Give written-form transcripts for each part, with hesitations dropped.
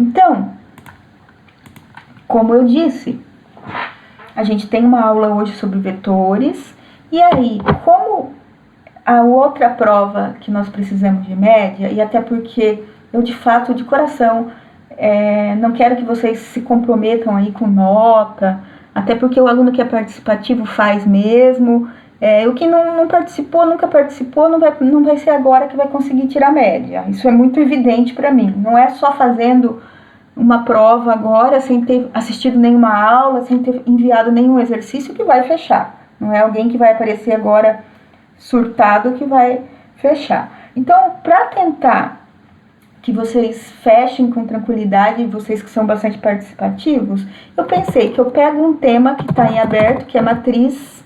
Então, como eu disse, a gente tem uma aula hoje sobre vetores, e aí, como a outra prova que nós precisamos de média, e até porque eu de fato, de coração, não quero que vocês se comprometam aí com nota, até porque o aluno que é participativo faz mesmo, o que não participou, nunca participou, não vai ser agora que vai conseguir tirar média. Isso é muito evidente para mim, não é só fazendo uma prova agora, sem ter assistido nenhuma aula, sem ter enviado nenhum exercício, que vai fechar. Não é alguém que vai aparecer agora surtado que vai fechar. Então, para tentar que vocês fechem com tranquilidade, vocês que são bastante participativos, eu pensei que eu pego um tema que está em aberto, que é matrizes,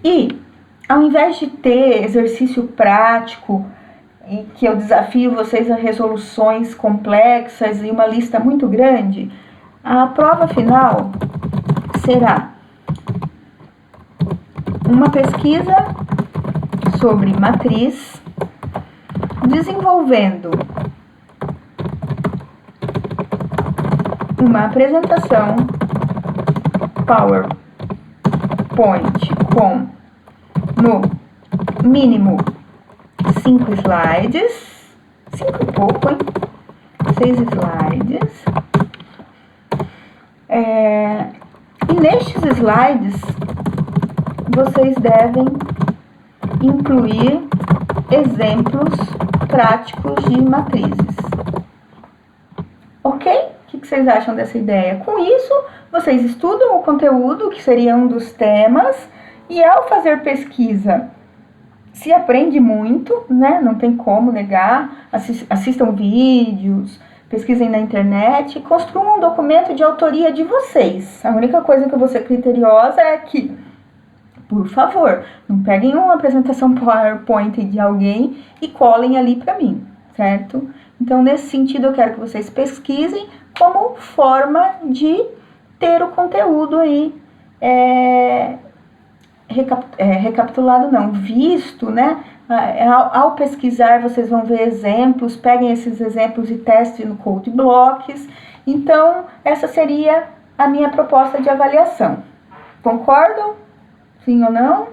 e ao invés de ter exercício prático, e que eu desafio vocês a resoluções complexas e uma lista muito grande, a prova final será uma pesquisa sobre matriz, desenvolvendo uma apresentação PowerPoint com, no mínimo, 5 slides, 5 e pouco, hein? 6 slides. E nestes slides, vocês devem incluir exemplos práticos de matrizes. Ok? O que vocês acham dessa ideia? Com isso, vocês estudam o conteúdo, que seria um dos temas, e ao fazer pesquisa, se aprende muito, né? Não tem como negar. Assistam vídeos, pesquisem na internet, construam um documento de autoria de vocês. A única coisa que eu vou ser criteriosa é que, por favor, não peguem uma apresentação PowerPoint de alguém e colhem ali para mim, certo? Então, nesse sentido, eu quero que vocês pesquisem como forma de ter o conteúdo aí recapitulado, não, visto, né? Ao pesquisar, vocês vão ver exemplos, peguem esses exemplos e testem no Code Blocks. Então, essa seria a minha proposta de avaliação. Concordam? Sim ou não?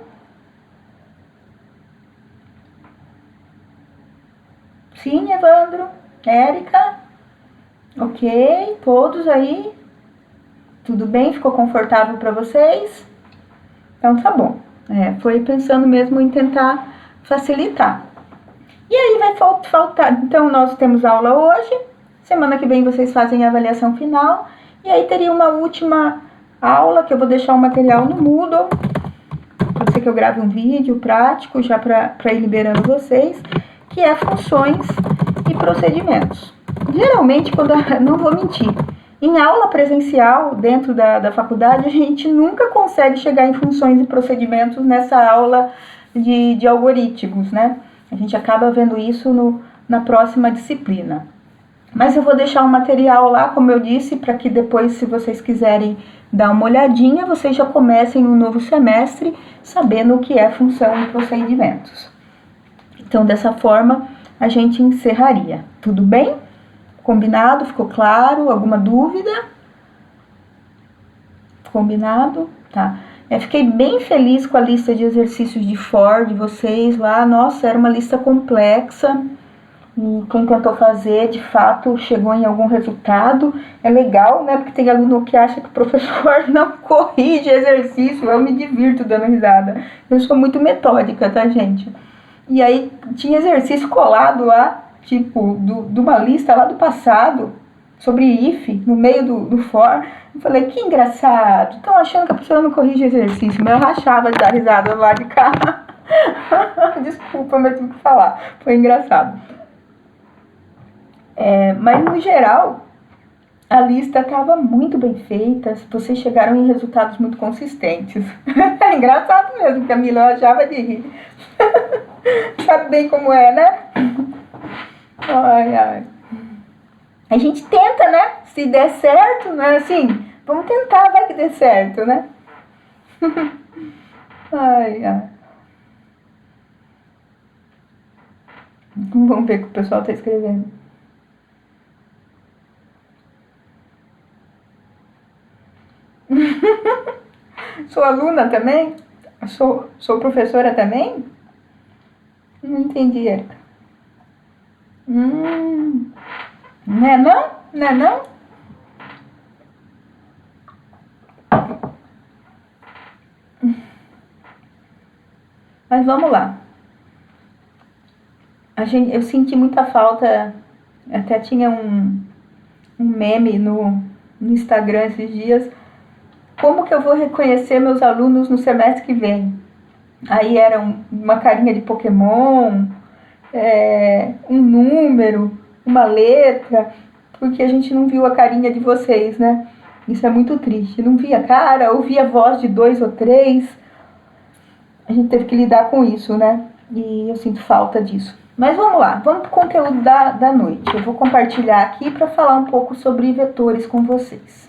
Sim, Evandro? Érica? Ok, todos aí? Tudo bem? Ficou confortável para vocês? Então tá bom. Foi pensando mesmo em tentar facilitar. E aí vai faltar. Então nós temos aula hoje. Semana que vem vocês fazem a avaliação final. E aí teria uma última aula que eu vou deixar o material no Moodle. Pode ser que eu grave um vídeo prático já para ir liberando vocês, que é funções e procedimentos. Geralmente, não vou mentir, em aula presencial dentro da faculdade, a gente nunca consegue chegar em funções e procedimentos nessa aula de algoritmos, né? A gente acaba vendo isso na próxima disciplina. Mas eu vou deixar um material lá, como eu disse, para que depois, se vocês quiserem dar uma olhadinha, vocês já comecem no novo semestre sabendo o que é função e procedimentos. Então, dessa forma, a gente encerraria. Tudo bem? Combinado? Ficou claro? Alguma dúvida? Combinado? Tá. Fiquei bem feliz com a lista de exercícios de For de vocês lá. Nossa, era uma lista complexa. E quem tentou fazer, de fato, chegou em algum resultado. É legal, né? Porque tem aluno que acha que o professor não corrige exercício. Eu me divirto dando risada. Eu sou muito metódica, tá, gente? E aí, tinha exercício colado lá, tipo, de uma lista lá do passado, sobre if, no meio do for. Eu falei, que engraçado. Estão achando que a professora não corrige exercício. Mas eu rachava de dar risada lá de cá. Desculpa, mas tive que falar. Foi engraçado. Mas, no geral, a lista estava muito bem feita. Vocês chegaram em resultados muito consistentes. É engraçado mesmo, Camila, eu achava de rir. Sabe bem como é, né? Ai, ai. A gente tenta, né? Se der certo, né? Assim, vamos tentar, vai que dê certo, né? Ai, ai. Vamos ver o que o pessoal está escrevendo. Sou aluna também? Sou professora também? Não entendi, Erika. Não é não? Não é não? Mas vamos lá. Eu senti muita falta, até tinha um meme no Instagram esses dias. Como que eu vou reconhecer meus alunos no semestre que vem? Aí era uma carinha de Pokémon, um número, uma letra, porque a gente não viu a carinha de vocês, né? Isso é muito triste. Não via cara, ouvia a voz de 2 ou 3. A gente teve que lidar com isso, né? E eu sinto falta disso. Mas vamos lá, vamos para o conteúdo da noite. Eu vou compartilhar aqui para falar um pouco sobre vetores com vocês.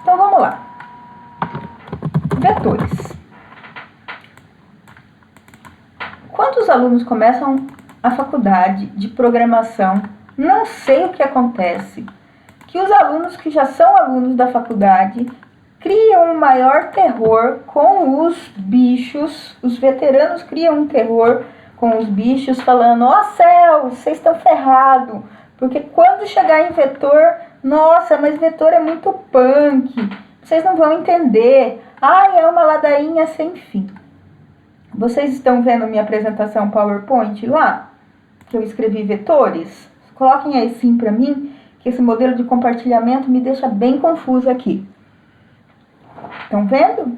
Então vamos lá. Vetores. Quando os alunos começam a faculdade de programação, não sei o que acontece, que os alunos que já são alunos da faculdade criam um maior terror com os bichos. Os veteranos criam um terror com os bichos, falando: ó céu, vocês estão ferrados, porque quando chegar em vetor, nossa, mas vetor é muito punk, vocês não vão entender, ai, é uma ladainha sem fim. Vocês estão vendo minha apresentação PowerPoint lá? Que eu escrevi vetores? Coloquem aí sim para mim, que esse modelo de compartilhamento me deixa bem confuso aqui. Estão vendo?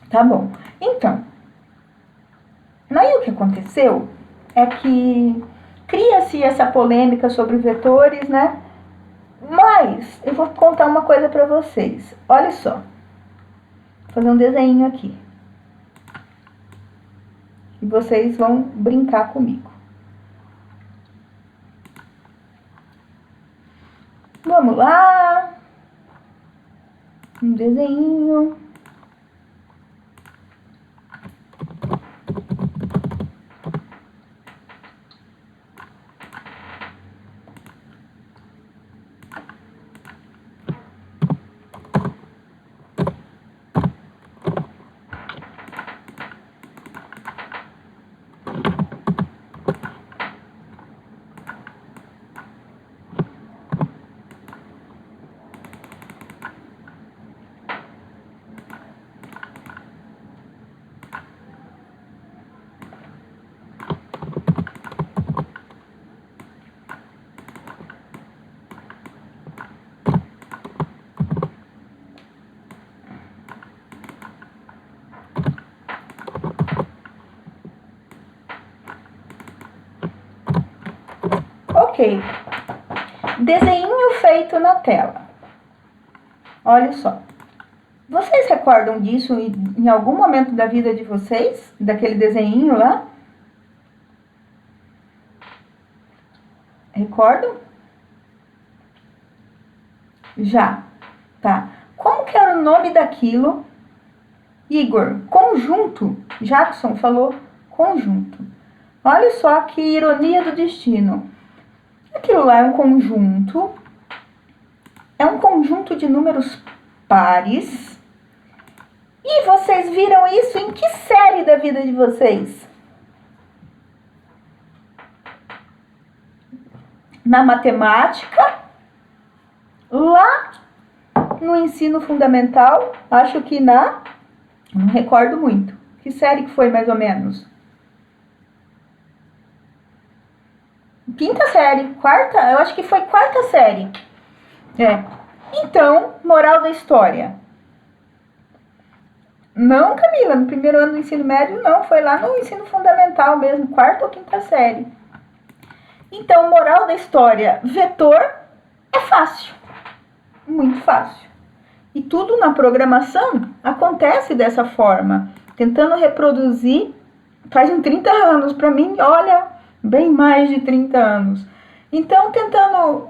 Tá bom. Então, aí o que aconteceu é que cria-se essa polêmica sobre vetores, né? Mas eu vou contar uma coisa para vocês. Olha só. Vou fazer um desenho aqui. E vocês vão brincar comigo. Vamos lá. Um desenho. Ok. Desenho feito na tela. Olha só. Vocês recordam disso em algum momento da vida de vocês? Daquele desenho lá? Recordam? Já. Tá. Como que era o nome daquilo? Igor, conjunto. Jackson falou conjunto. Olha só que ironia do destino. Aquilo lá é um conjunto. É um conjunto de números pares. E vocês viram isso em que série da vida de vocês? Na matemática, lá no ensino fundamental, acho que não recordo muito. Que série que foi mais ou menos? Quinta série, quarta, eu acho que foi quarta série. Então, moral da história. Não, Camila, no primeiro ano do ensino médio não, foi lá no ensino fundamental mesmo, quarta ou quinta série. Então, moral da história, vetor é fácil, muito fácil. E tudo na programação acontece dessa forma. tentando reproduzir faz uns 30 anos. Para mim, olha, bem mais de 30 anos. Então, tentando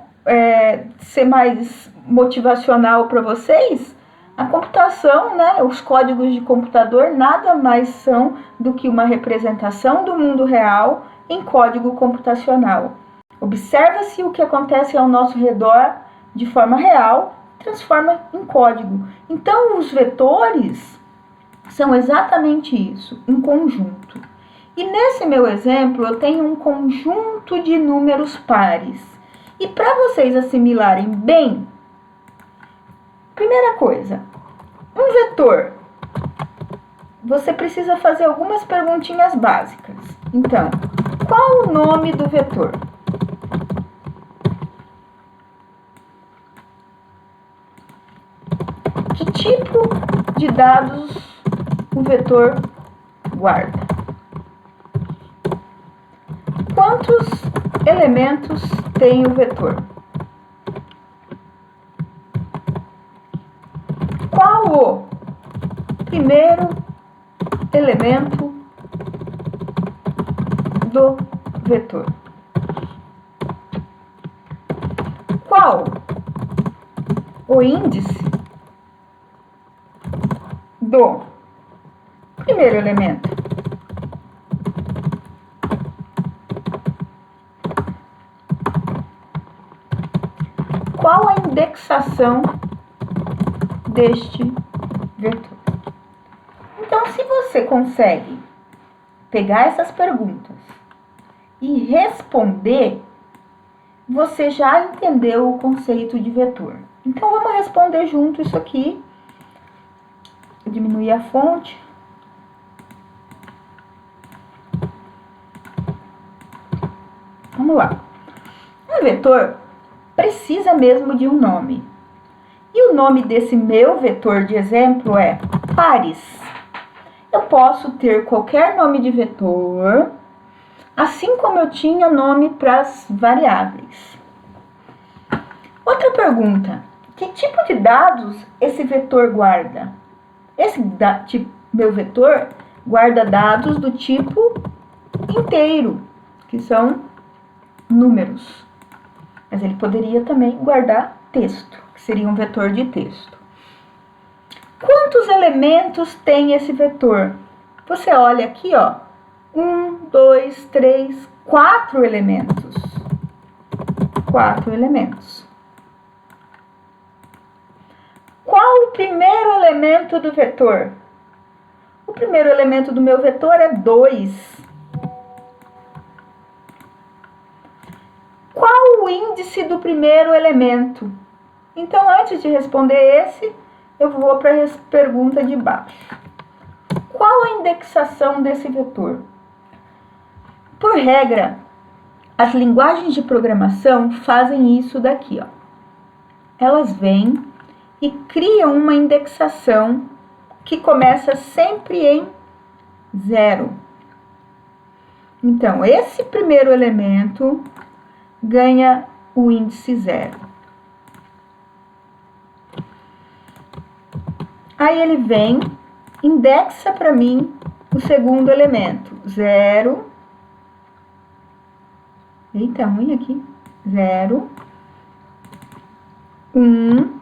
ser mais motivacional para vocês, a computação, né, os códigos de computador nada mais são do que uma representação do mundo real em código computacional. Observa-se o que acontece ao nosso redor de forma real, transforma em código. Então, os vetores são exatamente isso, um conjunto. E nesse meu exemplo, eu tenho um conjunto de números pares. E para vocês assimilarem bem, primeira coisa, um vetor, você precisa fazer algumas perguntinhas básicas. Então, qual o nome do vetor? Que tipo de dados o vetor guarda? Quantos elementos tem o vetor? Qual o primeiro elemento do vetor? Qual o índice do primeiro elemento? Qual a indexação deste vetor? Então, se você consegue pegar essas perguntas e responder, você já entendeu o conceito de vetor. Então, vamos responder junto isso aqui. Vou diminuir a fonte. Vamos lá. Um vetor precisa mesmo de um nome. E o nome desse meu vetor de exemplo é pares. Eu posso ter qualquer nome de vetor, assim como eu tinha nome para as variáveis. Outra pergunta: que tipo de dados esse vetor guarda? Esse meu vetor guarda dados do tipo inteiro, que são números. Mas ele poderia também guardar texto, que seria um vetor de texto. Quantos elementos tem esse vetor? Você olha aqui, ó. 1, 2, 3, 4 elementos. 4 elementos. Qual o primeiro elemento do vetor? O primeiro elemento do meu vetor é 2. Qual o índice do primeiro elemento? Então, antes de responder esse, eu vou para a pergunta de baixo. Qual a indexação desse vetor? Por regra, as linguagens de programação fazem isso daqui, ó. Elas vêm e criam uma indexação que começa sempre em 0. Então, esse primeiro elemento ganha o índice 0. Aí ele vem, indexa para mim o segundo elemento. 0. Eita, ruim aqui. 0. 1.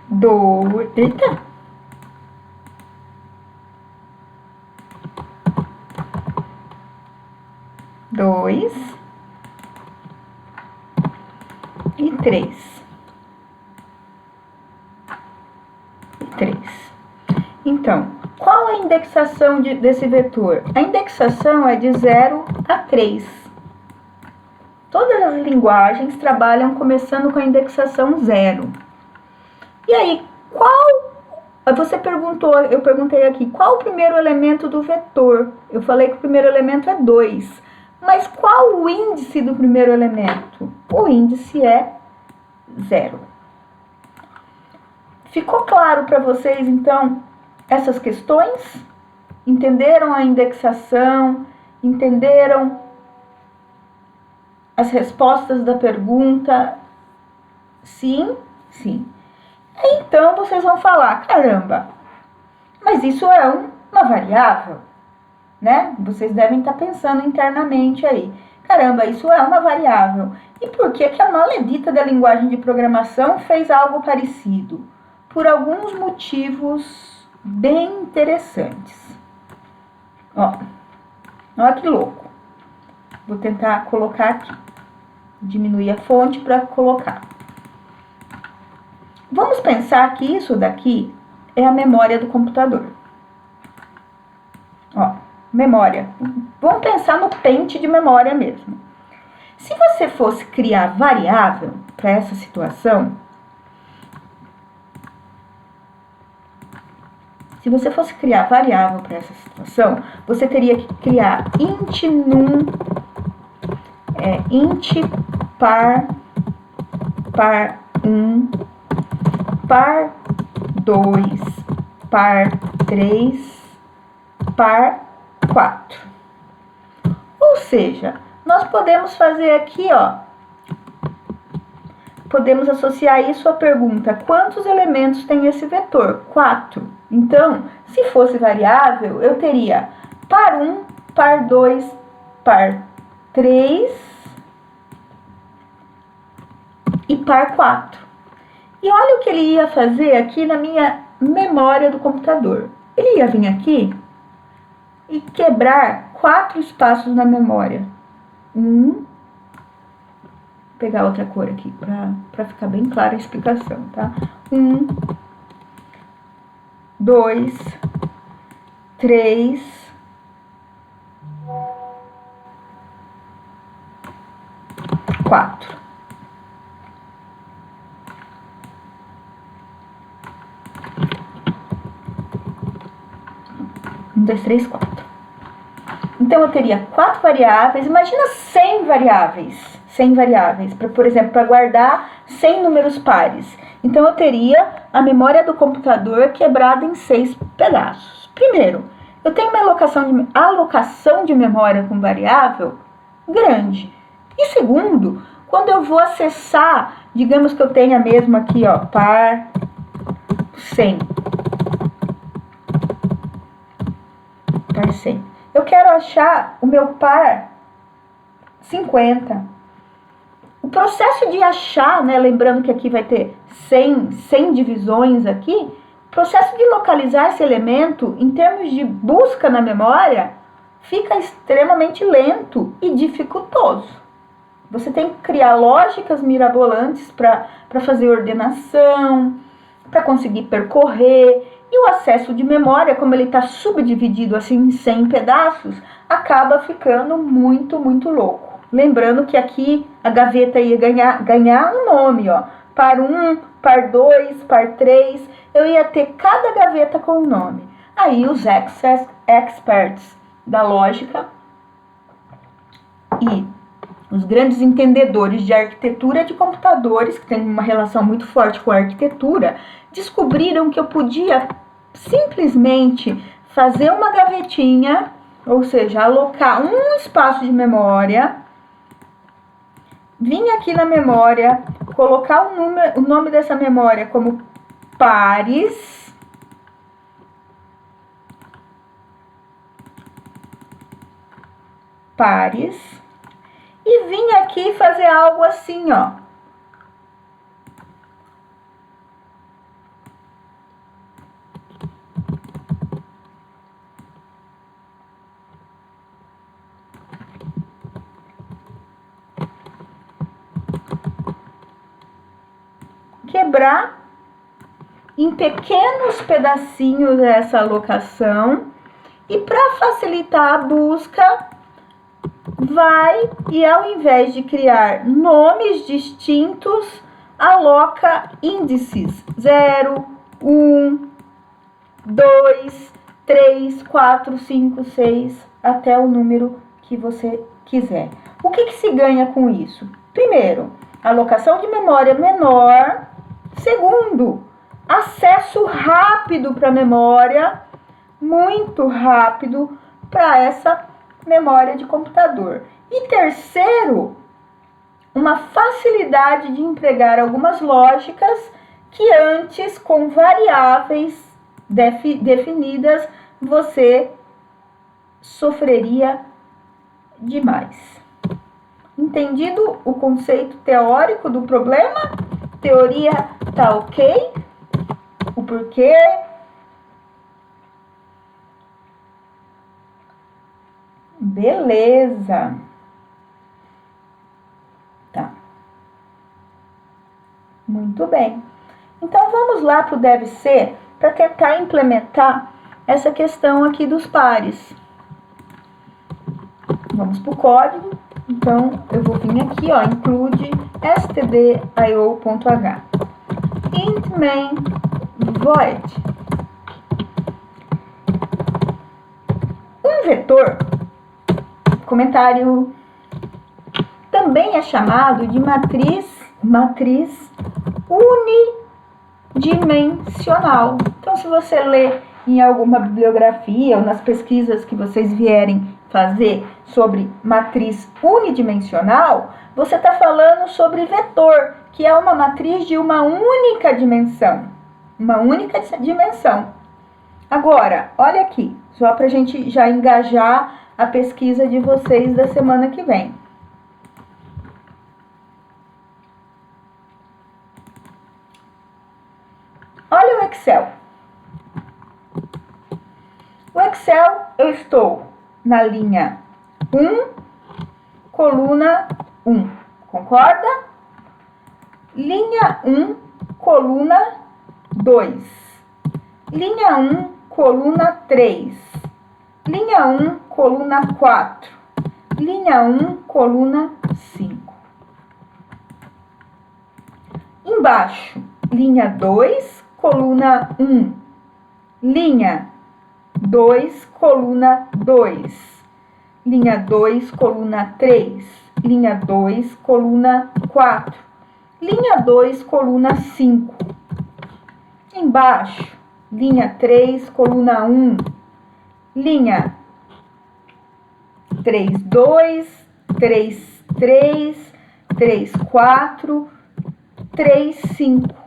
2. Eita. 2 e 3. 3. Então, qual a indexação desse vetor? A indexação é de 0 a 3. Todas as linguagens trabalham começando com a indexação 0. E aí, você perguntou, eu perguntei aqui, qual o primeiro elemento do vetor? Eu falei que o primeiro elemento é 2. Mas qual o índice do primeiro elemento? O índice é 0. Ficou claro para vocês, então, essas questões? Entenderam a indexação? Entenderam as respostas da pergunta? Sim, sim. Então vocês vão falar, caramba, mas isso é uma variável, né? Vocês devem estar pensando internamente aí. Caramba, isso é uma variável. E por que que a maledita da linguagem de programação fez algo parecido? Por alguns motivos bem interessantes. Ó, olha que louco. Vou tentar colocar aqui. Diminuir a fonte para colocar. Vamos pensar que isso daqui é a memória do computador. Ó, memória. Vamos pensar no pente de memória mesmo. Se você fosse criar variável para essa situação, você teria que criar int num, int par 1, par 2, par 3, par 4. Ou seja, nós podemos fazer aqui, ó, podemos associar isso à pergunta: quantos elementos tem esse vetor? 4. Então, se fosse variável, eu teria par 1, par 2, par 3 e par 4. E olha o que ele ia fazer aqui na minha memória do computador. Ele ia vir aqui e quebrar 4 espaços na memória. Vou pegar outra cor aqui para ficar bem clara a explicação, tá? 1, 2, 3, 4. 1, 2, 3, 4. Então, eu teria 4 variáveis. Imagina 100 variáveis. 100 variáveis, por exemplo, para guardar 100 números pares. Então, eu teria a memória do computador quebrada em 6 pedaços. Primeiro, eu tenho uma alocação de memória com variável grande. E segundo, quando eu vou acessar, digamos que eu tenha mesmo aqui, ó, par 100. Par 100. Eu quero achar o meu par 50. O processo de achar, né, lembrando que aqui vai ter 100 divisões aqui, o processo de localizar esse elemento, em termos de busca na memória, fica extremamente lento e dificultoso. Você tem que criar lógicas mirabolantes para fazer ordenação, para conseguir percorrer. E o acesso de memória, como ele está subdividido assim em 100 pedaços, acaba ficando muito, muito louco. Lembrando que aqui a gaveta ia ganhar um nome, ó. Par 1, par 2, par 3. Eu ia ter cada gaveta com um nome. Aí os experts da lógica e os grandes entendedores de arquitetura de computadores, que tem uma relação muito forte com a arquitetura, descobriram que eu podia simplesmente fazer uma gavetinha, ou seja, alocar um espaço de memória, vir aqui na memória, colocar o nome dessa memória como pares, e vim aqui fazer algo assim, ó. Quebrar em pequenos pedacinhos essa alocação, e para facilitar a busca, e ao invés de criar nomes distintos, aloca índices 0, 1, 2, 3, 4, 5, 6, até o número que você quiser. O que se ganha com isso? Primeiro, alocação de memória menor. Segundo, acesso rápido para a memória, muito rápido para essa memória de computador. E terceiro, uma facilidade de empregar algumas lógicas que antes, com variáveis definidas, você sofreria demais. Entendido o conceito teórico do problema? Teoria tá ok? O porquê? Beleza. Tá. Muito bem. Então, vamos lá para o deve ser para tentar implementar essa questão aqui dos pares. Vamos para o código. Então, eu vou vir aqui, ó, include stdio.h. Int main void. Um vetor, comentário, também é chamado de matriz unidimensional. Então, se você ler em alguma bibliografia ou nas pesquisas que vocês vierem fazer sobre matriz unidimensional, você está falando sobre vetor, que é uma matriz de uma única dimensão. Uma única dimensão. Agora, olha aqui, só para a gente já engajar a pesquisa de vocês da semana que vem. Olha o Excel. O Excel, eu estou na linha 1, coluna 1. Concorda? Linha 1, coluna 2. Linha 1, coluna 3. Linha 1, coluna 4. Linha 1, coluna 5. Embaixo, linha 2, coluna 1. Linha 2, coluna 2. Linha 2, coluna 3. Linha 2, coluna 4. Linha 2, coluna 5. Embaixo, linha 3, coluna 1. Linha 3, 2, 3, 3, 3, 4, 3, 5.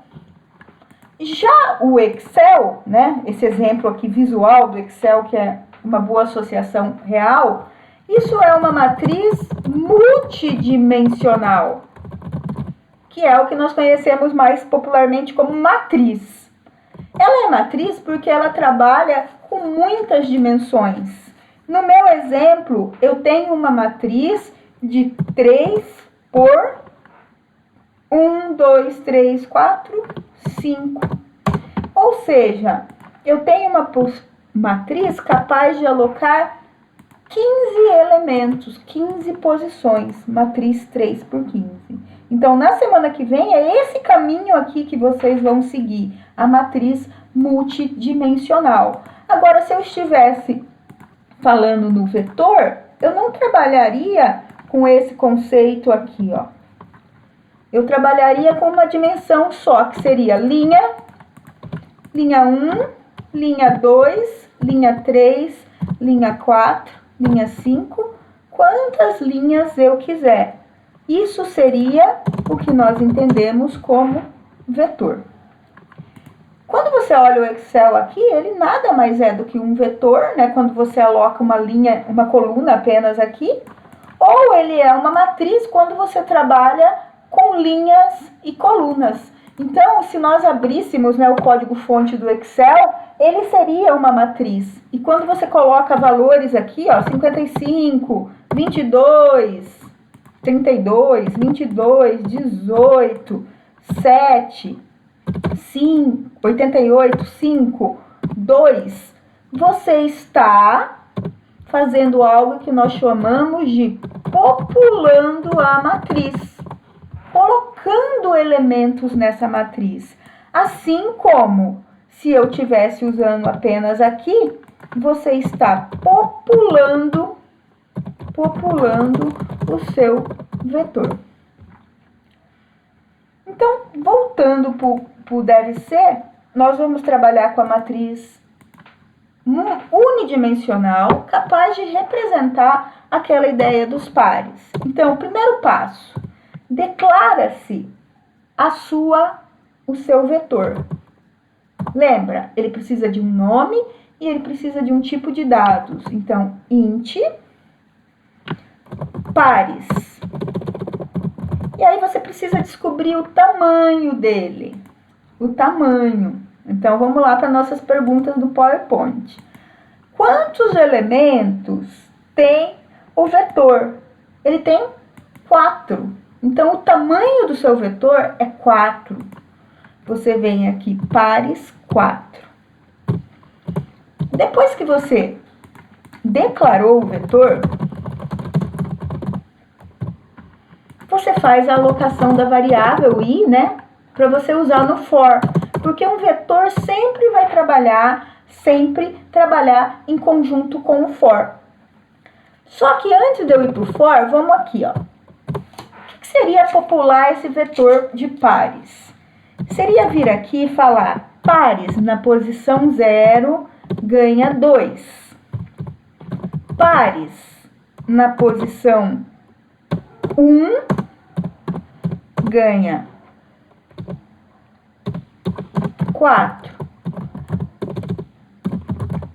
Já o Excel, né, esse exemplo aqui visual do Excel, que é uma boa associação real, isso é uma matriz multidimensional, que é o que nós conhecemos mais popularmente como matriz. Ela é matriz porque ela trabalha com muitas dimensões. No meu exemplo, eu tenho uma matriz de 3 por 1, 2, 3, 4, 5. Ou seja, eu tenho uma matriz capaz de alocar 15 elementos, 15 posições, matriz 3 por 15. Então, na semana que vem, é esse caminho aqui que vocês vão seguir, a matriz multidimensional. Agora, se eu estivesse falando no vetor, eu não trabalharia com esse conceito aqui, ó. Eu trabalharia com uma dimensão só, que seria linha 1, linha 2, linha 3, linha 4, linha 5, quantas linhas eu quiser. Isso seria o que nós entendemos como vetor. Quando você olha o Excel aqui, ele nada mais é do que um vetor, né? Quando você aloca uma linha, uma coluna apenas aqui, ou ele é uma matriz quando você trabalha com linhas e colunas. Então, se nós abríssemos, né, o código-fonte do Excel, ele seria uma matriz. E quando você coloca valores aqui, ó, 55, 22, 32, 22, 18, 7, 5, 88, 5, 2, você está fazendo algo que nós chamamos de populando a matriz, colocando elementos nessa matriz. Assim como se eu estivesse usando apenas aqui, você está populando o seu vetor. Então, voltando para o deve ser, nós vamos trabalhar com a matriz unidimensional, capaz de representar aquela ideia dos pares. Então, o primeiro passo, declara-se o seu vetor. Lembra, ele precisa de um nome e ele precisa de um tipo de dados. Então, int pares. E aí você precisa descobrir o tamanho dele. O tamanho. Então, vamos lá para nossas perguntas do PowerPoint. Quantos elementos tem o vetor? Ele tem 4. Então, o tamanho do seu vetor é 4. Você vem aqui, pares 4. Depois que você declarou o vetor, você faz a alocação da variável i, né? Para você usar no for. Porque um vetor sempre vai trabalhar em conjunto com o for. Só que antes de eu ir para o for, vamos aqui, ó. O que seria popular esse vetor de pares? Seria vir aqui e falar pares na posição 0 ganha 2. Pares na posição 1 ganha 4.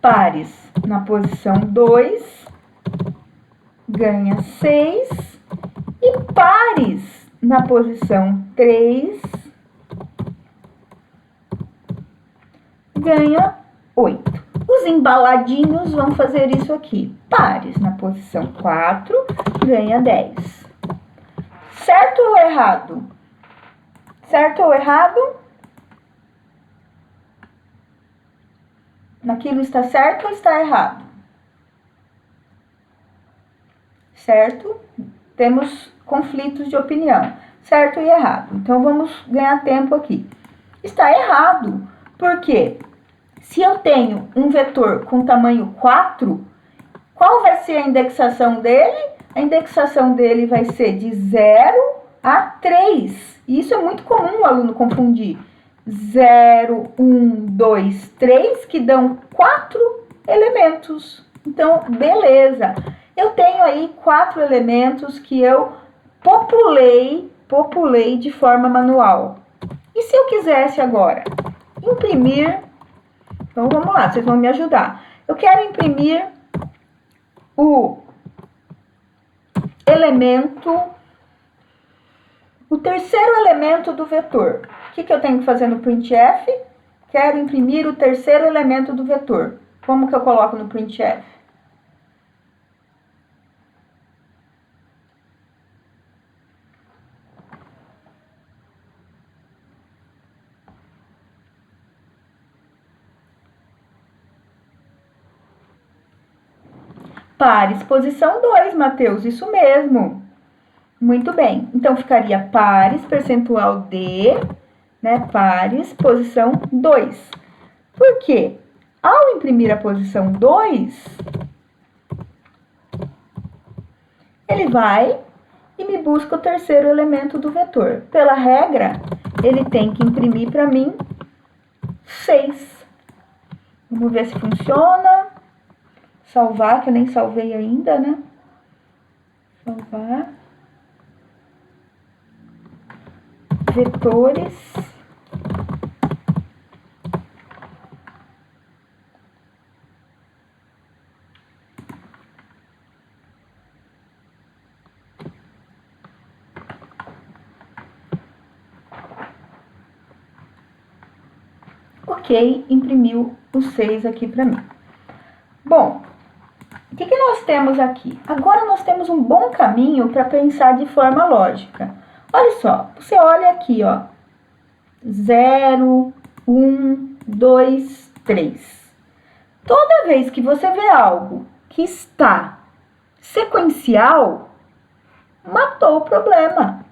Pares na posição 2 ganha 6. E pares na posição 3 ganha 8. Os embaladinhos vão fazer isso aqui. Pares na posição 4 ganha 10. Certo ou errado? Certo ou errado? Naquilo está certo ou está errado? Certo? Temos conflitos de opinião. Certo e errado. Então, vamos ganhar tempo aqui. Está errado. Por quê? Se eu tenho um vetor com tamanho 4, qual vai ser a indexação dele? A indexação dele vai ser de 0 a 3. E isso é muito comum o aluno confundir. 0, 1, 2, 3, que dão 4 elementos. Então, beleza. Eu tenho aí 4 elementos que eu populei de forma manual. E se eu quisesse agora imprimir... Então, vamos lá, vocês vão me ajudar. Eu quero imprimir o terceiro elemento do vetor. O que eu tenho que fazer no printf? Quero imprimir o terceiro elemento do vetor. Como que eu coloco no printf? Pares, posição 2, Matheus, isso mesmo. Muito bem. Então, ficaria pares, percentual de, né, pares, posição 2. Por quê? Ao imprimir a posição 2, ele vai e me busca o terceiro elemento do vetor. Pela regra, ele tem que imprimir para mim 6. Vamos ver se funciona. Salvar, que eu nem salvei ainda, né? Salvar. Vetores. Ok, imprimiu os 6 aqui para mim. Bom, o que nós temos aqui? Agora nós temos um bom caminho para pensar de forma lógica. Olha só, você olha aqui, ó. 0, 1, 2, 3. Toda vez que você vê algo que está sequencial, matou o problema.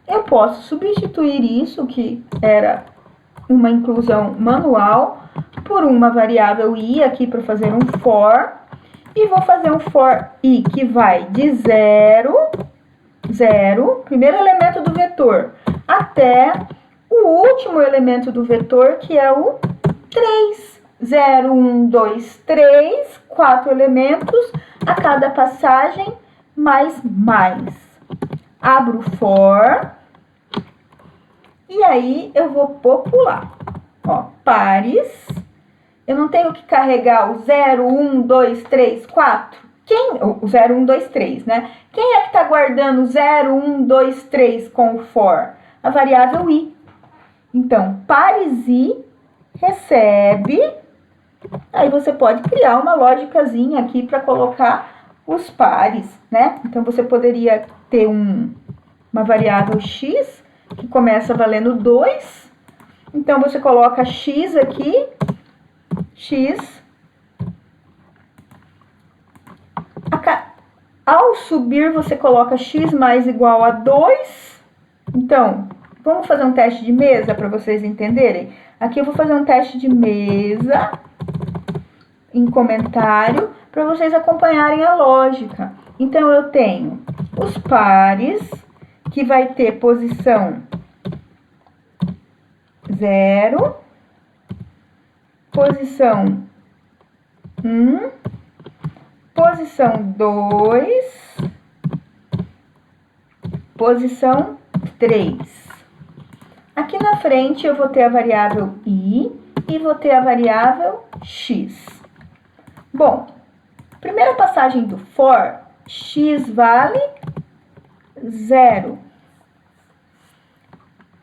Eu posso substituir isso, que era uma inclusão manual, por uma variável i aqui para fazer um for. E vou fazer um for i que vai de 0, primeiro elemento do vetor, até o último elemento do vetor, que é o 3. 0, 1, 2, 3, 4 elementos a cada passagem, mais. abro for, e aí eu vou popular. Ó, pares, eu não tenho que carregar o 0, 1, 2, 3, 4. O 0, 1, 2, 3, né? Quem é que está guardando 0, 1, 2, 3 com o for? A variável i. Então, pares i recebe. Aí você pode criar uma lógicazinha aqui para colocar os pares, né? Então, você poderia ter uma variável x, que começa valendo 2. Então, você coloca x aqui, x. Ao subir, você coloca x mais igual a 2. Então, vamos fazer um teste de mesa para vocês entenderem? Aqui eu vou fazer um teste de mesa em comentário para vocês acompanharem a lógica. Então, eu tenho os pares, que vai ter posição 0, posição 1, posição 2, posição 3. Aqui na frente eu vou ter a variável i e vou ter a variável x. Bom, primeira passagem do for, x vale 0.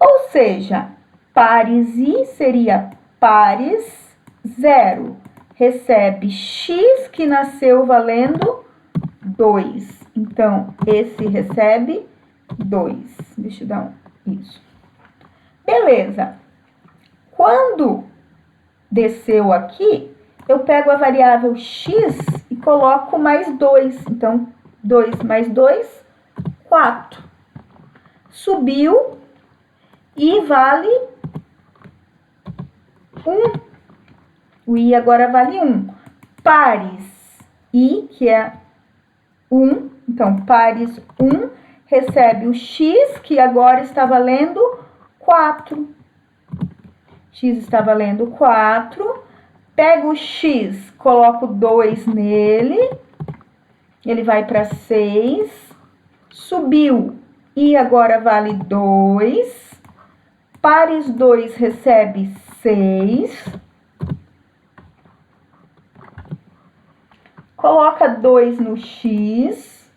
Ou seja, pares i seria pares 0. Recebe x que nasceu valendo 2. Então, esse recebe 2. Deixa eu dar isso. Beleza. Quando desceu aqui, eu pego a variável x e coloco mais 2. Então, 2 mais 2, 4. Subiu e vale 1. O i agora vale 1. Pares i, que é 1. Então, pares 1 recebe o x, que agora está valendo 4. X está valendo 4. Pego o x, coloco 2 nele. Ele vai para 6. Subiu. I agora vale 2. Pares 2 recebe 6. Coloca 2 no x.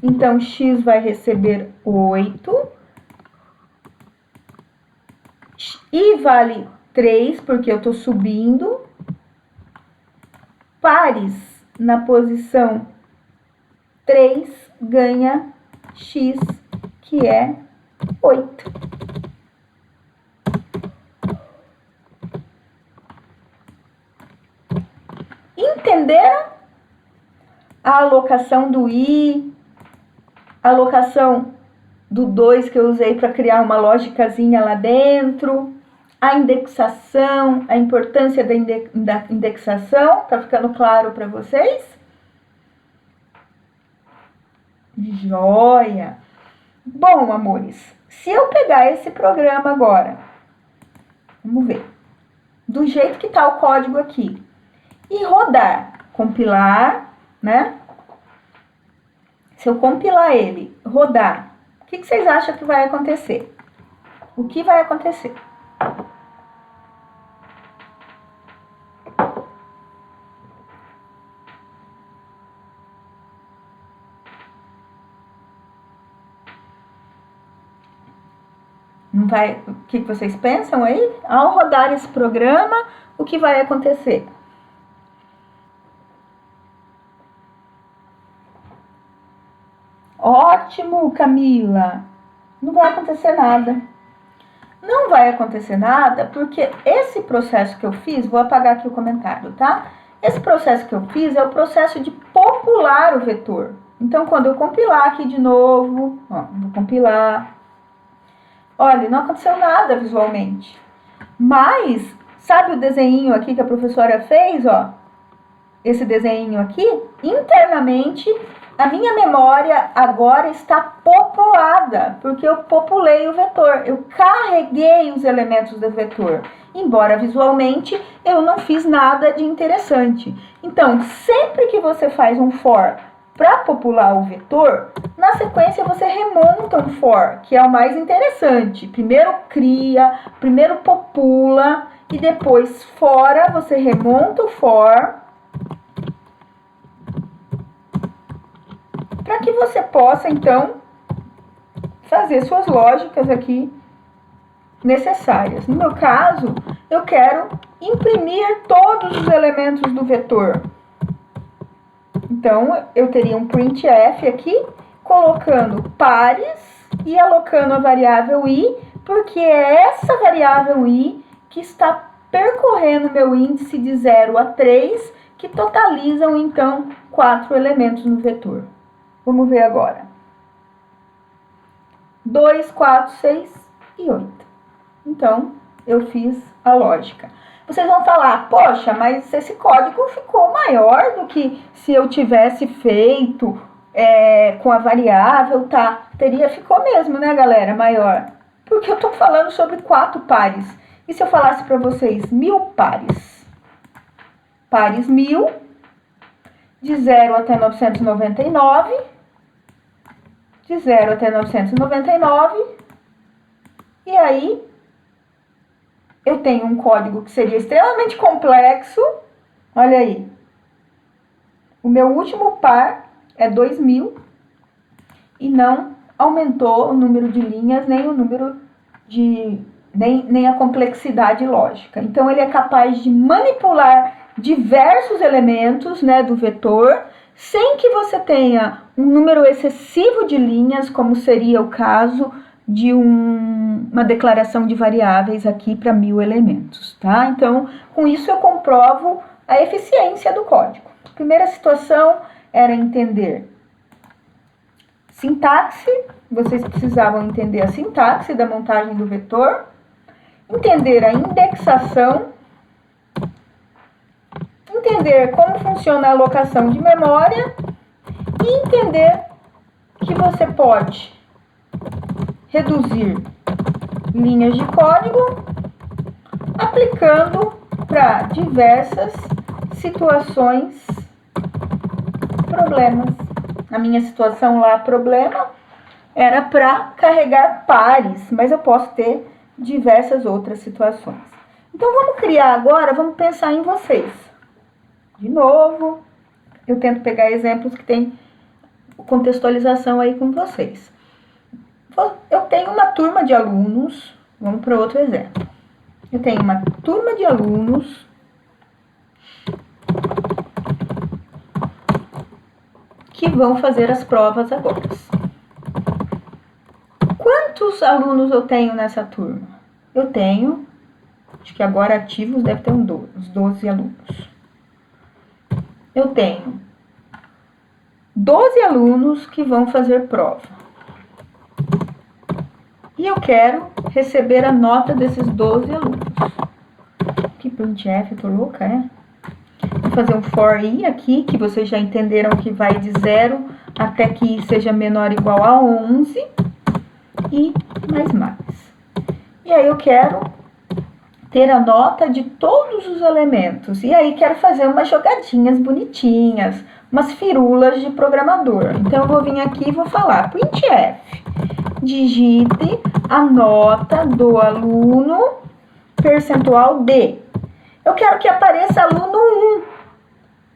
Então, x vai receber 8. I vale 3, porque eu estou subindo. Pares na posição 3 ganha x, que é 8. Entenderam? A alocação do i, a alocação do 2 que eu usei para criar uma lógicazinha lá dentro, a indexação, a importância da indexação, tá ficando claro para vocês? Joia! Bom, amores, se eu pegar esse programa agora, vamos ver, do jeito que tá o código aqui, e rodar, compilar, né? Se eu compilar ele, rodar, o que vocês acham que vai acontecer? O que vai acontecer? Não vai, o que vocês pensam aí? Ao rodar esse programa, o que vai acontecer? Ótimo, Camila. Não vai acontecer nada. Não vai acontecer nada porque esse processo que eu fiz, vou apagar aqui o comentário, tá? Esse processo que eu fiz é o processo de popular o vetor. Então, quando eu compilar aqui de novo, ó, vou compilar. Olha, não aconteceu nada visualmente. Mas, sabe o desenho aqui que a professora fez, ó? Esse desenho aqui, internamente, a minha memória agora está populada, porque eu populei o vetor, eu carreguei os elementos do vetor, embora visualmente eu não fiz nada de interessante. Então, sempre que você faz um for Para popular o vetor, na sequência você remonta um for, que é o mais interessante. Primeiro cria, primeiro popula e depois fora você remonta o for, para que você possa então fazer suas lógicas aqui necessárias. No meu caso, eu quero imprimir todos os elementos do vetor. Então, eu teria um printf aqui, colocando pares e alocando a variável i, porque é essa variável i que está percorrendo meu índice de 0 a 3, que totalizam, então, 4 elementos no vetor. Vamos ver agora. 2, 4, 6 e 8. Então, eu fiz a lógica. Vocês vão falar, poxa, mas esse código ficou maior do que se eu tivesse feito com a variável, tá? Ficou mesmo, né, galera, maior. Porque eu tô falando sobre 4 pares. E se eu falasse para vocês 1000 pares? Pares 1000, de 0 até 999, de 0 até 999, e aí eu tenho um código que seria extremamente complexo. Olha aí. O meu último par é 2000 e não aumentou o número de linhas, nem o número de... nem a complexidade lógica. Então, ele é capaz de manipular diversos elementos, né, do vetor, sem que você tenha um número excessivo de linhas, como seria o caso de uma declaração de variáveis aqui para 1000 elementos, tá? Então, com isso eu comprovo a eficiência do código. A primeira situação era entender sintaxe, vocês precisavam entender a sintaxe da montagem do vetor, entender a indexação, entender como funciona a alocação de memória e entender que você pode reduzir linhas de código aplicando para diversas situações, problemas. Na minha situação lá, problema era para carregar pares, mas eu posso ter diversas outras situações. Então, vamos criar agora, vamos pensar em vocês. De novo, eu tento pegar exemplos que tem contextualização aí com vocês. Eu tenho uma turma de alunos, vamos para outro exemplo. Eu tenho uma turma de alunos que vão fazer as provas agora. Quantos alunos eu tenho nessa turma? Eu tenho, acho que agora ativos deve ter uns 12 alunos. Eu tenho 12 alunos que vão fazer prova. E eu quero receber a nota desses 12 alunos. Que printf, eu tô louca, é? Vou fazer um for i aqui, que vocês já entenderam que vai de 0 até que i seja menor ou igual a 11. E mais. E aí eu quero ter a nota de todos os elementos. E aí quero fazer umas jogadinhas bonitinhas, umas firulas de programador. Então eu vou vir aqui e vou falar printf. Digite a nota do aluno percentual D. Eu quero que apareça aluno 1,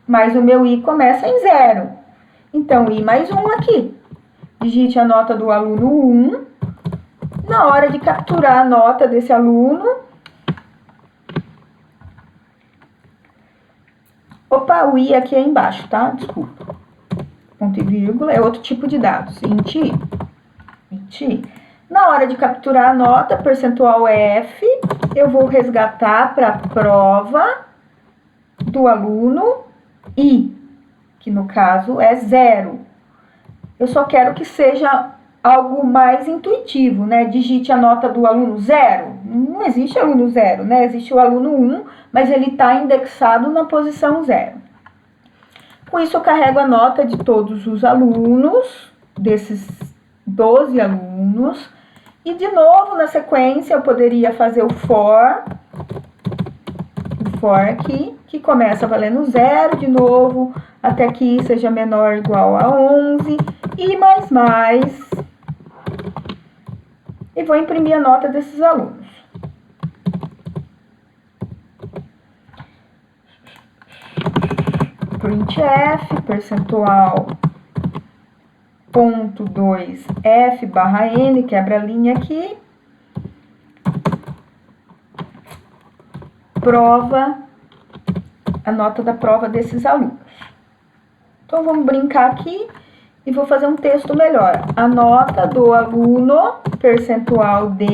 mas o meu i começa em 0. Então, i mais 1 aqui. Digite a nota do aluno 1. Na hora de capturar a nota desse aluno... Opa, o i aqui é embaixo, tá? Desculpa. Ponto e vírgula é outro tipo de dados. Int i. Na hora de capturar a nota, percentual F, eu vou resgatar para a prova do aluno I, que no caso é 0. Eu só quero que seja algo mais intuitivo, né? Digite a nota do aluno 0. Não existe aluno 0, né? Existe o aluno 1, mas ele está indexado na posição 0. Com isso, eu carrego a nota de todos os alunos, desses 12 alunos, e de novo na sequência eu poderia fazer o for aqui, que começa valendo 0 de novo, até que I seja menor ou igual a 11, e mais. E vou imprimir a nota desses alunos. Printf, percentual, ponto 2, F barra N, quebra a linha aqui. Prova, a nota da prova desses alunos. Então, vamos brincar aqui e vou fazer um texto melhor. A nota do aluno, percentual D,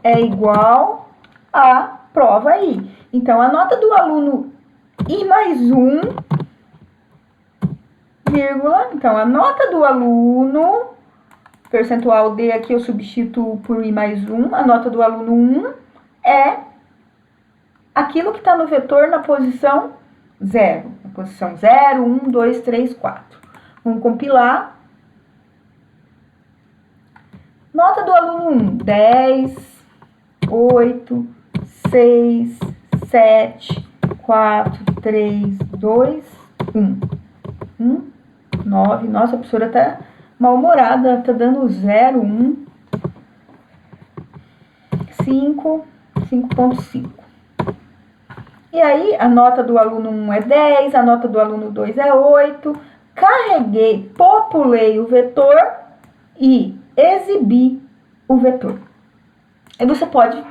é igual à prova I. Então, a nota do aluno I mais 1, vírgula. Então, a nota do aluno, percentual D aqui eu substituo por I mais 1. A nota do aluno 1 é aquilo que está no vetor na posição 0. Na posição 0, 1, 2, 3, 4. Vamos compilar. Nota do aluno 1, 10, 8, 6, 7, 4, 3, 2, 1. 9. Nossa, a professora tá mal-humorada, tá dando 0, 1. 5, 5,5. E aí, a nota do aluno 1 é 10, a nota do aluno 2 é 8. Carreguei, populei o vetor e exibi o vetor. Aí você pode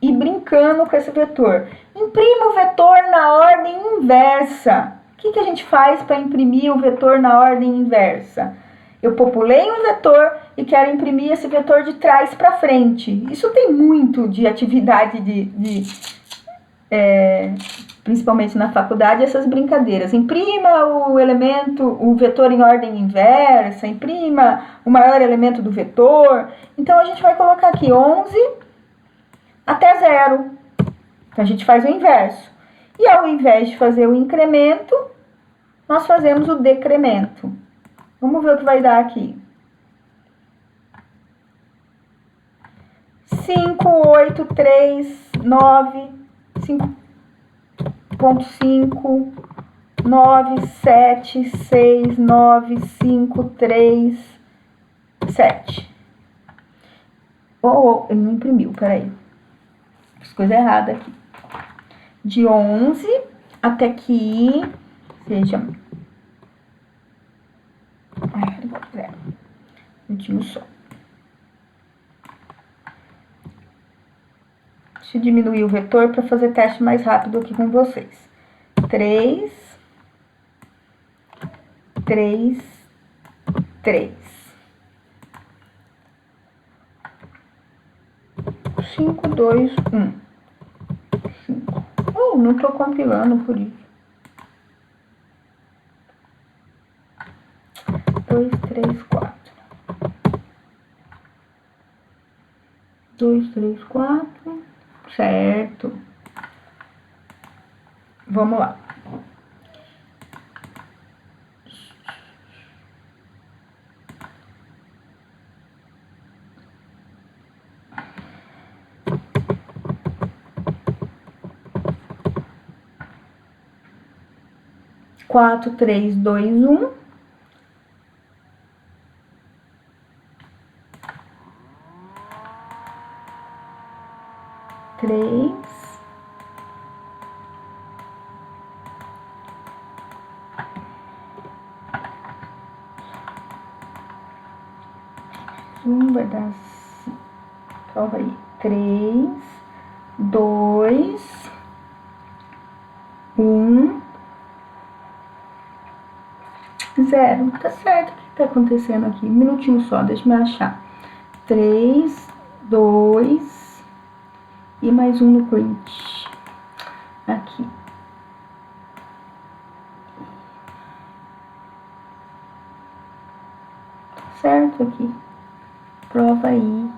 ir brincando com esse vetor. Imprima o vetor na ordem inversa. O que a gente faz para imprimir o vetor na ordem inversa? Eu populei um vetor e quero imprimir esse vetor de trás para frente. Isso tem muito de atividade principalmente na faculdade, essas brincadeiras. Imprima o vetor em ordem inversa, imprima o maior elemento do vetor. Então, a gente vai colocar aqui 11 até 0. Então, a gente faz o inverso. E ao invés de fazer o incremento, nós fazemos o decremento. Vamos ver o que vai dar aqui. 5, 8, 3, 9, 5,5, 9, 7, 6, 9, 5, 3, 7. Ele não imprimiu, peraí. Fiz coisa errada aqui. De 11 até que seja... zero. Um minutinho só. Deixa eu diminuir o vetor para fazer teste mais rápido aqui com vocês. 3, 3, 3. 5, 2, 1. 5. Não tô compilando por isso. 2, 3, 4. 2, 3, 4. Certo. Vamos lá. Quatro, 3, 2, 1. Vai dar assim. Prova aí. 3, 2, 1, 0. Tá certo. O que tá acontecendo aqui? Um minutinho só, deixa eu me achar. 3, 2 e mais um no print. Aqui. Certo aqui. Prova aí.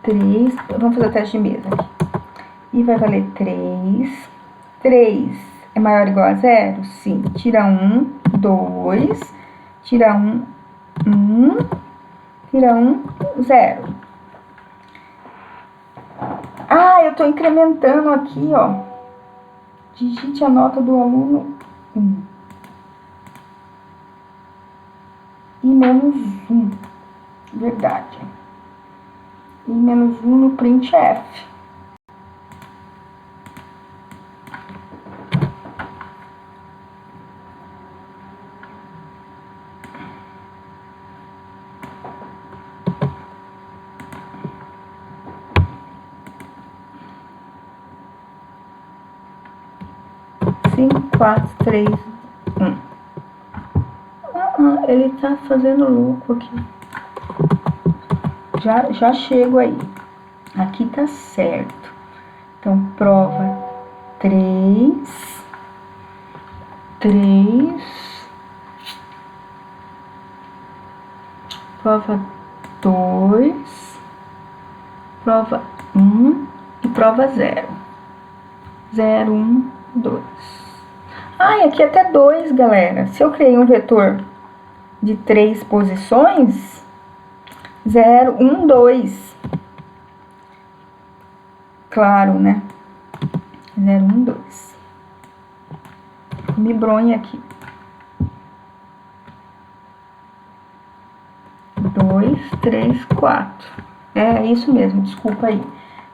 3. Vamos fazer o teste de mesa aqui. E vai valer 3. 3 é maior ou igual a 0? Sim. Tira 1, 2. Tira 1, 1. Tira 1, 0. eu tô incrementando aqui, ó. Digite a nota do aluno 1. E menos 1. Verdade. E menos 1 no printf. Cinco, 4, 3, 1. Ele tá fazendo louco aqui. Já chego aí. Aqui tá certo. Então, prova 3, 3, prova 2, prova 1 e prova 0. 0, 1, 2. E aqui até 2, galera. Se eu criei um vetor de 3 posições, 0, 1, 2. Claro, né? 0, 1, 2. Me bronha aqui. 2, 3, 4. É isso mesmo, desculpa aí.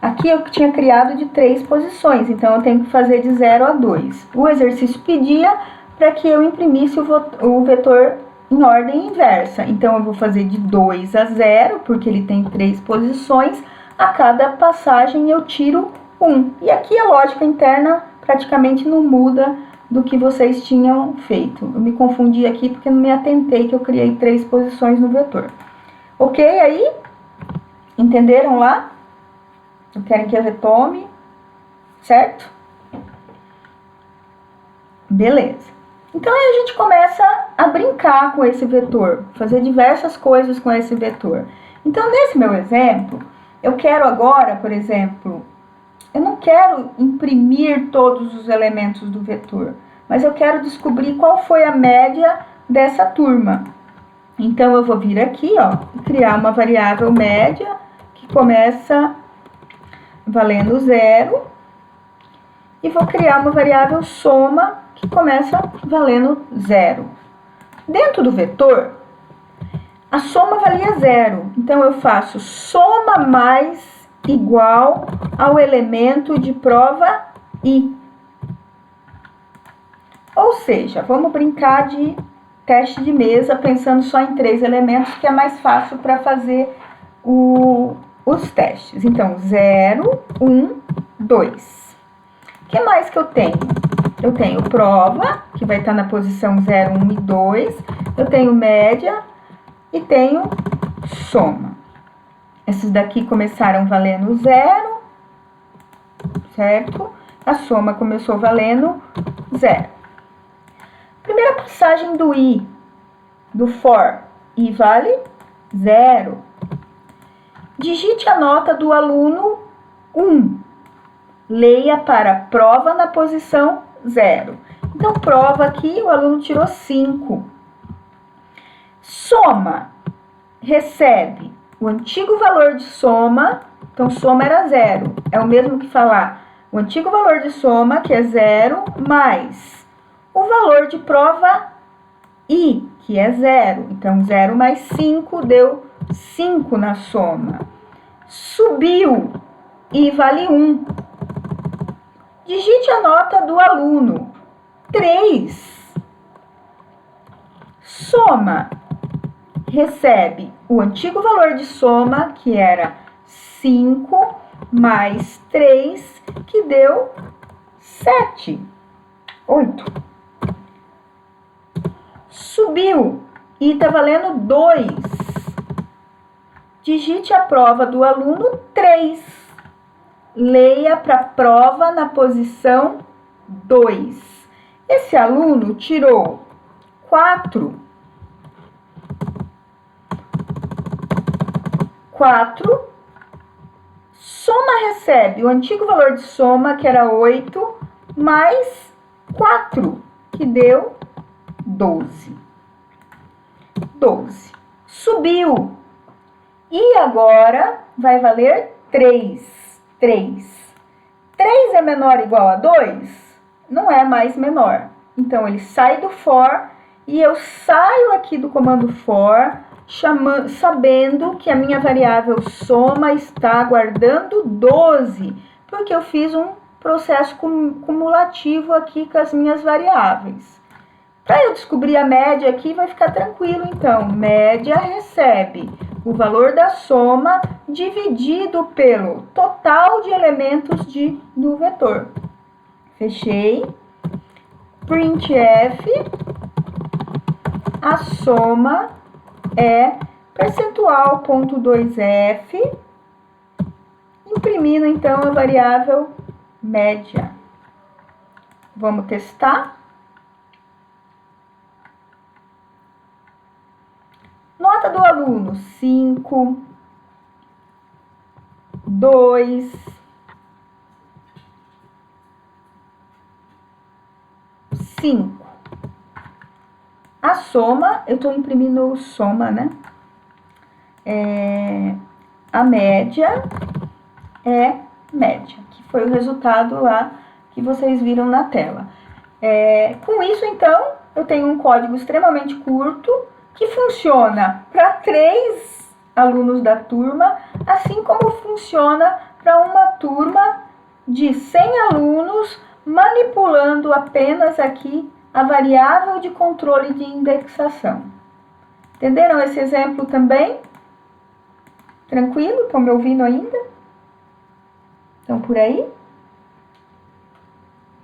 Aqui eu tinha criado de 3 posições, então eu tenho que fazer de 0 a 2. O exercício pedia para que eu imprimisse o vetor em ordem inversa. Então eu vou fazer de 2 a 0, porque ele tem 3 posições. A cada passagem eu tiro 1. E aqui a lógica interna praticamente não muda do que vocês tinham feito. Eu me confundi aqui porque não me atentei que eu criei 3 posições no vetor. Ok aí? Entenderam lá? Querem que eu retome? Certo? Beleza. Então aí a gente começa a brincar com esse vetor, fazer diversas coisas com esse vetor. Então nesse meu exemplo, eu quero agora, por exemplo, eu não quero imprimir todos os elementos do vetor, mas eu quero descobrir qual foi a média dessa turma. Então eu vou vir aqui, ó, criar uma variável média que começa valendo 0 e vou criar uma variável soma que começa valendo 0. Dentro do vetor, a soma valia 0, então eu faço soma mais igual ao elemento de prova I. Ou seja, vamos brincar de teste de mesa pensando só em 3 elementos, que é mais fácil para fazer os testes. Então, 0, 1, 2. O que mais que eu tenho? Eu tenho prova, que vai estar na posição 0, 1 e 2. Eu tenho média e tenho soma. Esses daqui começaram valendo 0, certo? A soma começou valendo 0. Primeira passagem do I, do for, I vale 0. Digite a nota do aluno 1. Leia para prova na posição 0. Então, prova aqui, o aluno tirou 5. Soma, recebe o antigo valor de soma, então soma era 0. É o mesmo que falar o antigo valor de soma, que é 0, mais o valor de prova I, que é 0. Então, 0 mais 5 deu 5 na soma. Subiu, I vale 1. Digite a nota do aluno, 3. Soma, recebe o antigo valor de soma, que era 5, mais 3, que deu 7, 8. Subiu, e está valendo 2. Digite a prova do aluno 3. Leia para a prova na posição 2. Esse aluno tirou 4. 4. Soma, recebe o antigo valor de soma, que era 8, mais 4, que deu 12. 12. Subiu. E agora vai valer 3. 3. 3 é menor ou igual a 2, não é mais menor. Então, ele sai do for e eu saio aqui do comando for, sabendo que a minha variável soma está guardando 12, porque eu fiz um processo cumulativo aqui com as minhas variáveis. Para eu descobrir a média aqui, vai ficar tranquilo, então. Média recebe o valor da soma dividido pelo total de elementos do vetor. Fechei. Printf, a soma é percentual.2f, imprimindo então a variável média. Vamos testar? Nota do aluno: 5, 2, 5. A soma, eu estou imprimindo soma, né? A média é média, que foi o resultado lá que vocês viram na tela. Com isso, então, eu tenho um código extremamente curto que funciona para 3 alunos da turma, assim como funciona para uma turma de 100 alunos, manipulando apenas aqui a variável de controle de indexação. Entenderam esse exemplo também? Tranquilo? Estão me ouvindo ainda? Estão por aí?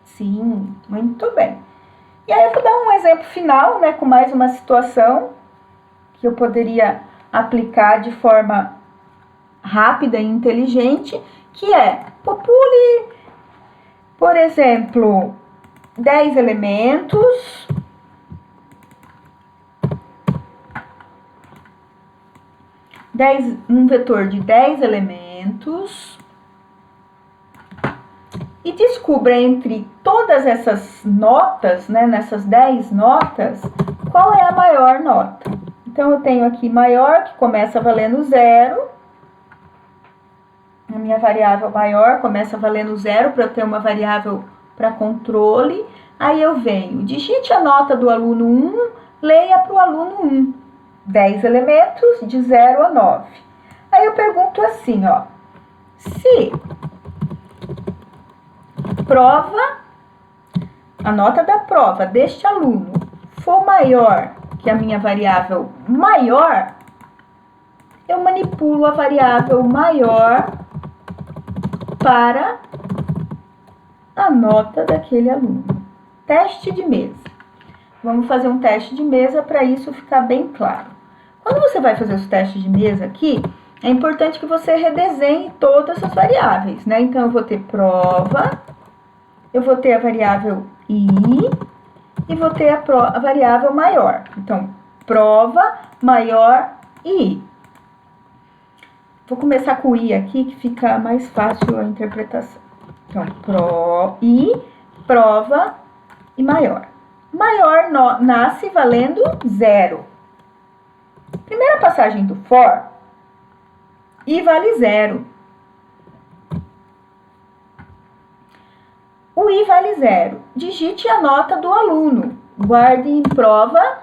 Sim, muito bem. E aí eu vou dar um exemplo final, né, com mais uma situação que eu poderia aplicar de forma rápida e inteligente, que é, popule, por exemplo, 10 elementos, um vetor de 10 elementos, e descubra entre todas essas notas, né, nessas 10 notas, qual é a maior nota. Então, eu tenho aqui maior, que começa valendo 0. A minha variável maior começa valendo 0, para eu ter uma variável para controle. Aí eu venho, digite a nota do aluno 1, leia para o aluno 1. 10 elementos, de 0 a 9. Aí eu pergunto assim, ó, se a nota da prova deste aluno for maior que a minha variável maior, eu manipulo a variável maior para a nota daquele aluno. Teste de mesa. Vamos fazer um teste de mesa para isso ficar bem claro. Quando você vai fazer os testes de mesa aqui, é importante que você redesenhe todas as variáveis, né? Então, eu vou ter prova, eu vou ter a variável i e vou ter a variável maior. Então, prova, maior e i. Vou começar com o i aqui, que fica mais fácil a interpretação. Então, prova e maior. Maior nasce valendo 0. Primeira passagem do for, i vale 0. O i vale 0. Digite a nota do aluno. Guarde em prova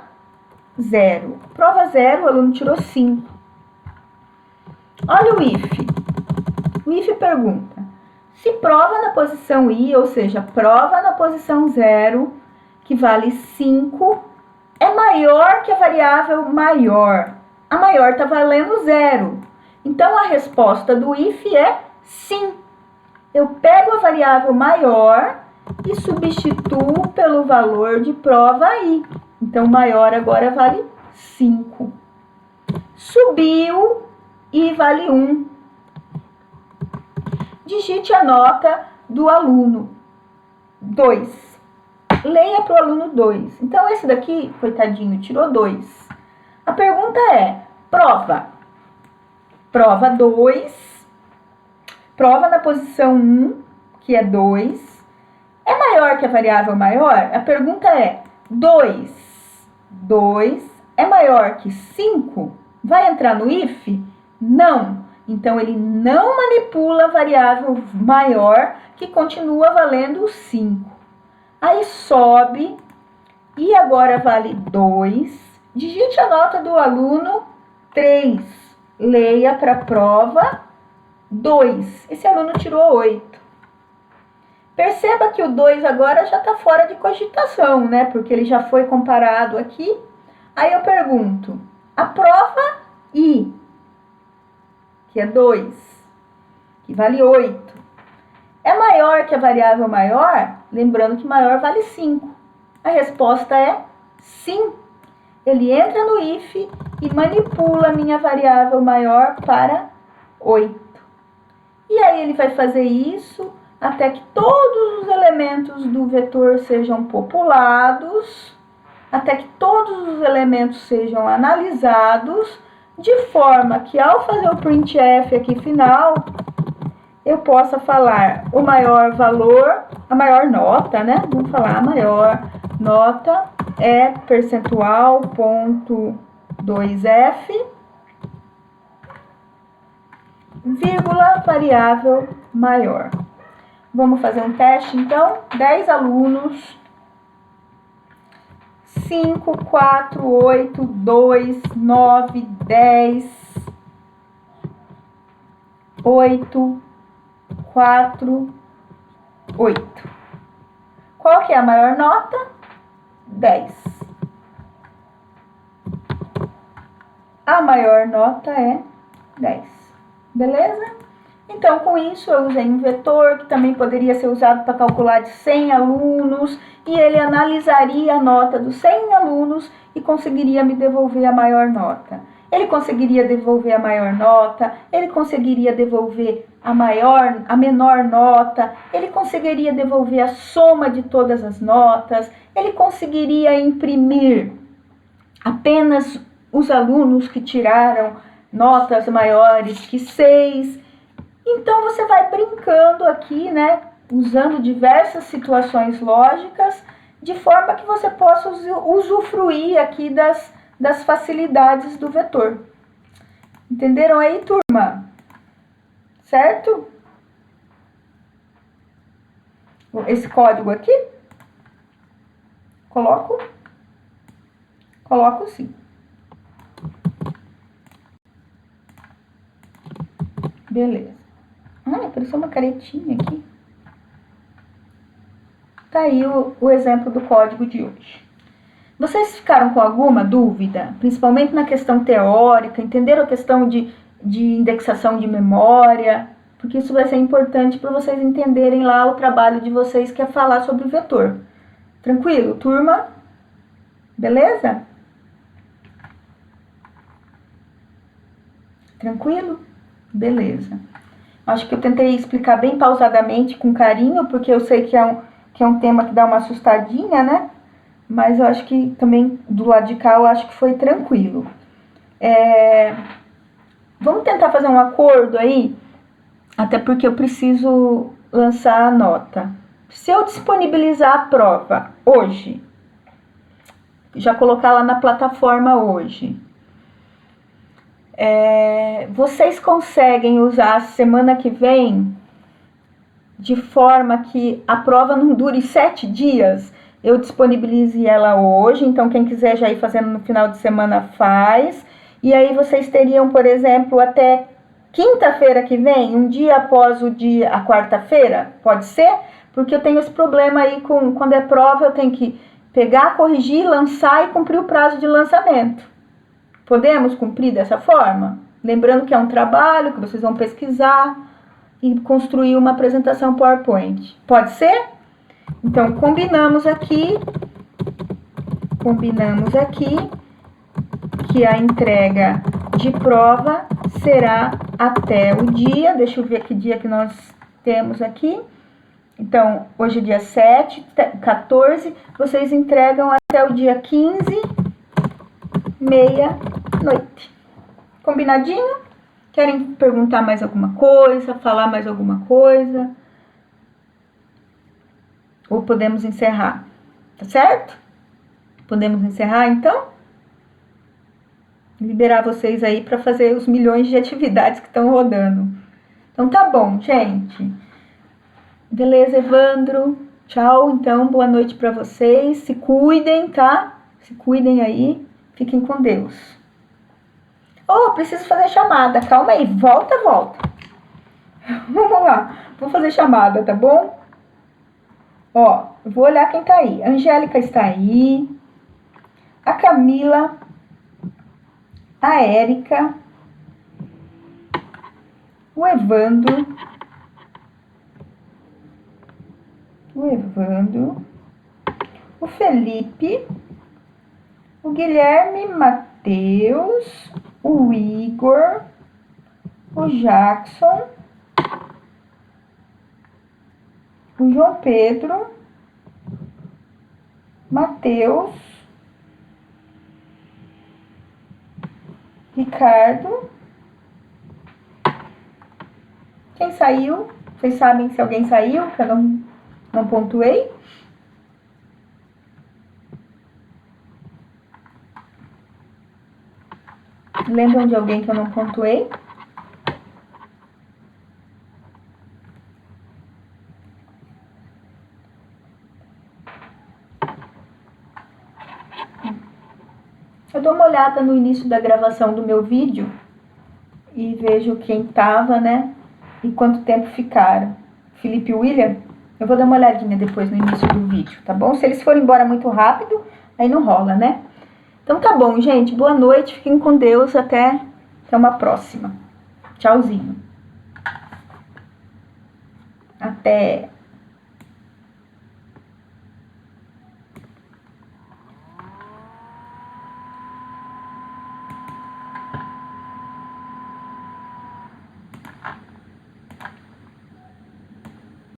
0. Prova 0, o aluno tirou 5. Olha o if. O if pergunta: se prova na posição i, ou seja, prova na posição 0, que vale 5, é maior que a variável maior. A maior está valendo 0. Então, a resposta do if é sim. Eu pego a variável maior e substituo pelo valor de prova i. Então, maior agora vale 5. Subiu e vale 1. Digite a nota do aluno 2. Leia para o aluno 2. Então, esse daqui, coitadinho, tirou 2. A pergunta é, prova 2, prova na posição 1, que é 2, é maior que a variável maior? A pergunta é, 2 é maior que 5? Vai entrar no if? Não. Então, ele não manipula a variável maior, que continua valendo 5. Aí sobe, e agora vale 2. Digite a nota do aluno 3. Leia para a prova 2. Esse aluno tirou 8. Perceba que o 2 agora já está fora de cogitação, né? Porque ele já foi comparado aqui. Aí eu pergunto, a prova I, que é 2, que vale 8, é maior que a variável maior? Lembrando que maior vale 5. A resposta é sim. Ele entra no if e manipula a minha variável maior para 8. E aí ele vai fazer isso até que todos os elementos do vetor sejam populados, até que todos os elementos sejam analisados, de forma que ao fazer o printf aqui final, eu possa falar o maior valor, a maior nota, né? Vamos falar a maior nota é percentual ponto 2f, vírgula, variável maior. Vamos fazer um teste, então. 10 alunos. 5, 4, 8, 2, 9, 10, 8, 4, 8. Qual que é a maior nota? 10. A maior nota é 10. Beleza? Então, com isso, eu usei um vetor que também poderia ser usado para calcular de 100 alunos, e ele analisaria a nota dos 100 alunos e conseguiria me devolver a maior nota. Ele conseguiria devolver a maior nota, ele conseguiria devolver a menor nota, ele conseguiria devolver a soma de todas as notas, ele conseguiria imprimir apenas os alunos que tiraram notas maiores que 6. Então, você vai brincando aqui, né, usando diversas situações lógicas, de forma que você possa usufruir aqui das facilidades do vetor. Entenderam aí, turma? Certo? Esse código aqui, coloco sim. Beleza. Apareceu uma caretinha aqui. Tá aí o exemplo do código de hoje. Vocês ficaram com alguma dúvida? Principalmente na questão teórica, entenderam a questão de indexação de memória? Porque isso vai ser importante para vocês entenderem lá o trabalho de vocês, que é falar sobre o vetor. Tranquilo, turma? Beleza? Tranquilo? Beleza. Acho que eu tentei explicar bem pausadamente, com carinho, porque eu sei que é um tema que dá uma assustadinha, né? Mas eu acho que também, do lado de cá, eu acho que foi tranquilo. Vamos tentar fazer um acordo aí, até porque eu preciso lançar a nota. Se eu disponibilizar a prova hoje, já colocar lá na plataforma hoje, vocês conseguem usar a semana que vem de forma que a prova não dure 7 dias? Eu disponibilize ela hoje, então quem quiser já ir fazendo no final de semana faz. E aí vocês teriam, por exemplo, até quinta-feira que vem, um dia após a quarta-feira, pode ser? Porque eu tenho esse problema aí quando é prova, eu tenho que pegar, corrigir, lançar e cumprir o prazo de lançamento. Podemos cumprir dessa forma? Lembrando que é um trabalho que vocês vão pesquisar e construir uma apresentação PowerPoint. Pode ser? Então, combinamos aqui que a entrega de prova será até o dia, deixa eu ver que dia que nós temos aqui. Então, hoje é dia 7, 14, vocês entregam até o dia 15, meia-noite. Combinadinho? Querem perguntar mais alguma coisa, falar mais alguma coisa? Ou podemos encerrar? Tá certo? Podemos encerrar, então? liberar vocês aí para fazer os milhões de atividades que estão rodando. Então tá bom, gente. Beleza, Evandro? Tchau, então, boa noite para vocês. Se cuidem, tá? Se cuidem aí. Fiquem com Deus. Oh, preciso fazer chamada. Calma aí, volta. Vamos lá, vou fazer chamada, tá bom? Ó, eu vou olhar quem tá aí. A Angélica está aí. A Camila. A Érica. O Evandro. O Felipe. O Guilherme Matheus. O Igor. O Jackson. O João Pedro. Matheus. Ricardo. Quem saiu? Vocês sabem se alguém saiu, que eu não pontuei? Lembram de alguém que eu não pontuei? Eu dou uma olhada no início da gravação do meu vídeo e vejo quem tava, né? E quanto tempo ficaram. Felipe e William, eu vou dar uma olhadinha depois no início do vídeo, tá bom? Se eles forem embora muito rápido, aí não rola, né? Então tá bom, gente. Boa noite, fiquem com Deus. Até uma próxima. Tchauzinho. Até.